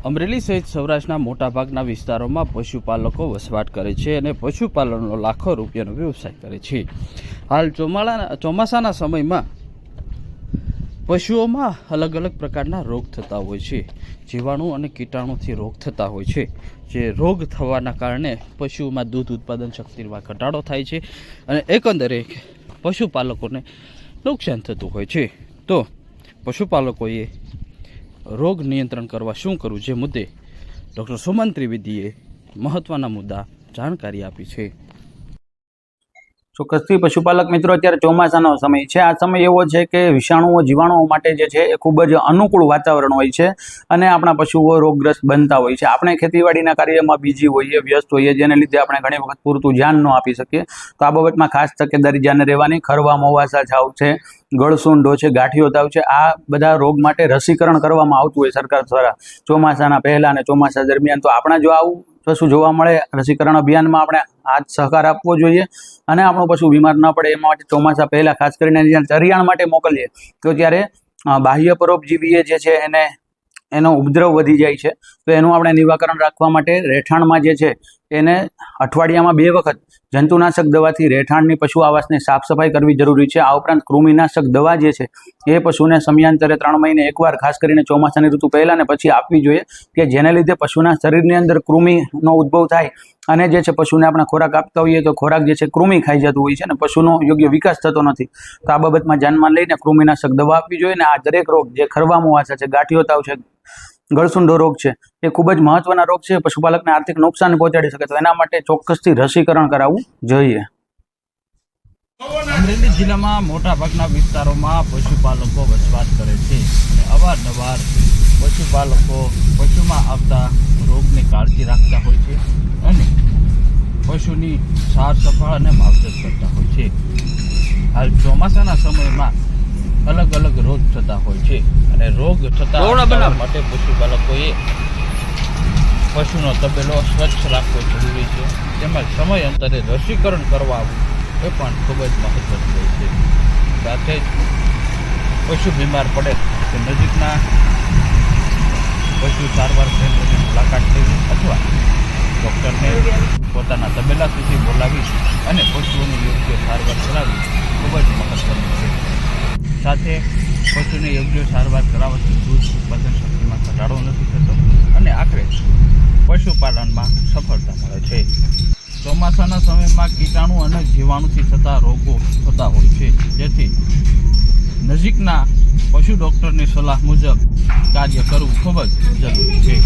અમરેલી સહિત સૌરાષ્ટ્રના મોટાભાગના વિસ્તારોમાં પશુપાલકો વસવાટ કરે છે અને પશુપાલનનો લાખો રૂપિયાનો વ્યવસાય કરે છે. હાલ ચોમાસાના સમયમાં પશુઓમાં અલગ અલગ પ્રકારના રોગ થતા હોય છે. જીવાણુ અને કીટાણુથી રોગ થતા હોય છે, જે રોગ થવાના કારણે પશુઓમાં દૂધ ઉત્પાદન શક્તિમાં ઘટાડો થાય છે અને એકંદરે પશુપાલકોને નુકસાન થતું હોય છે. તો પશુપાલકોએ રોગ નિયંત્રણ કરવા શું કરવું, જે મુદ્દે ડૉક્ટર સુમન ત્રિવેદીએ મહત્ત્વના મુદ્દા જાણકારી આપી છે. ચોક્કસથી પશુપાલક મિત્રો, અત્યારે ચોમાસાનો સમય છે. આ સમય એવો છે કે વિષાણુઓ જીવાણુઓ માટે જે છે એ ખૂબ જ અનુકૂળ વાતાવરણ હોય છે અને આપણા પશુઓ રોગગ્રસ્ત બનતા હોય છે. આપણે ખેતીવાડીના કાર્યમાં બીજી હોઈએ, વ્યસ્ત હોઈએ, જેને લીધે આપણે ઘણી વખત પૂરતું ધ્યાન ન આપી શકીએ. તો આ બાબતમાં ખાસ તકેદારી ધ્યાને રહેવાની. ખરવા મોવાસા છાવ છે, ગળસુંડો છે, ગાંઠિયો તાવ છે, આ બધા રોગ માટે રસીકરણ કરવામાં આવતું હોય સરકાર દ્વારા ચોમાસાના પહેલા અને ચોમાસા દરમિયાન. તો આપણા જો આવું પશુ જોવા મળે, રસીકરણ અભિયાનમાં આપણે હાથ સહકાર આપવો જોઈએ અને આપણું પશુ બીમાર ન પડે એ માટે ચોમાસા પહેલાં ખાસ કરીને જ્યારે ચરિયાણ માટે મોકલીએ તો ત્યારે બાહ્ય પરોપજીવીએ જે છે એનો ઉપદ્રવ વધી જાય છે. તો એનું આપણે નિવારણ રાખવા માટે રહેઠાણમાં જે છે એને અઠવાડિયામાં 2 વખત જંતુનાશક દવાથી રહેઠાણની પશુ આવાસની સાફ સફાઈ કરવી જરૂરી છે. આ ઉપરાંત કૃમિનાશક દવા જે છે એ પશુને સમયાંતરે 3 મહિને એકવાર ખાસ કરીને ચોમાસાની ઋતુ પહેલાં ને પછી આપવી જોઈએ, કે જેને લીધે પશુના શરીરની અંદર કૃમિનો ઉદ્ભવ થાય અને જે છે પશુને આપણે ખોરાક આપતા હોઈએ તો ખોરાક જે છે કૃમિ ખાઈ જતું હોય છે અને પશુનો યોગ્ય વિકાસ થતો નથી. તો આ બાબતમાં ધ્યાનમાં લઈને કૃમિનાશક દવા આપવી જોઈએ. ને આ દરેક રોગ જે ખરવા મોવાસા છે, ગાંઠિયો તાવ છે, ગળસુંડો રોગ છે, એ ખૂબ જ મહત્વના રોગ છે. પશુપાલકને આર્થિક નુકસાન પહોંચાડી શકે. તો એના માટે ચોક્કસથી રસીકરણ કરાવવું જોઈએ. અમરેલી જિલ્લામાં મોટાભાગના વિસ્તારોમાં પશુપાલકો વસવાટ કરે છે અને અવારનવાર પશુપાલકો પશુમાં આવતા રોગની કાળજી રાખતા હોય છે અને પશુની સાર સંભાળ અને માવજત કરતા હોય છે. હાલ ચોમાસાના સમયમાં અલગ અલગ રોગ થતા હોય છે અને રોગ થતા માટે પશુપાલકોએ પશુનો તબેલો સ્વચ્છ રાખવો જરૂરી છે. તેમજ સમયાંતરે રસીકરણ કરવા આવવું એ પણ ખૂબ જ મહત્વનું હોય છે. સાથે જ પશુ બીમાર પડે તો નજીકના પશુ સારવાર કેન્દ્રની મુલાકાત લેવી અથવા ડૉક્ટરને પોતાના તબેલા સુધી બોલાવી અને પશુઓની યોગ્ય સારવાર કરાવવી ખૂબ જ મહત્વનું છે. સાથે પશુને યોગ્ય સારવાર કરાવવાથી દૂધ ઉત્પાદન શક્તિમાં ઘટાડો નથી થતો અને આખરે પશુપાલનમાં સફળતા મળે છે. ચોમાસાના સમયમાં કીટાણુ અને જીવાણુથી થતા રોગો થતા હોય છે, જેથી નજીકના પશુ ડૉક્ટરની સલાહ મુજબ કાર્ય કરવું ખૂબ જ જરૂરી છે.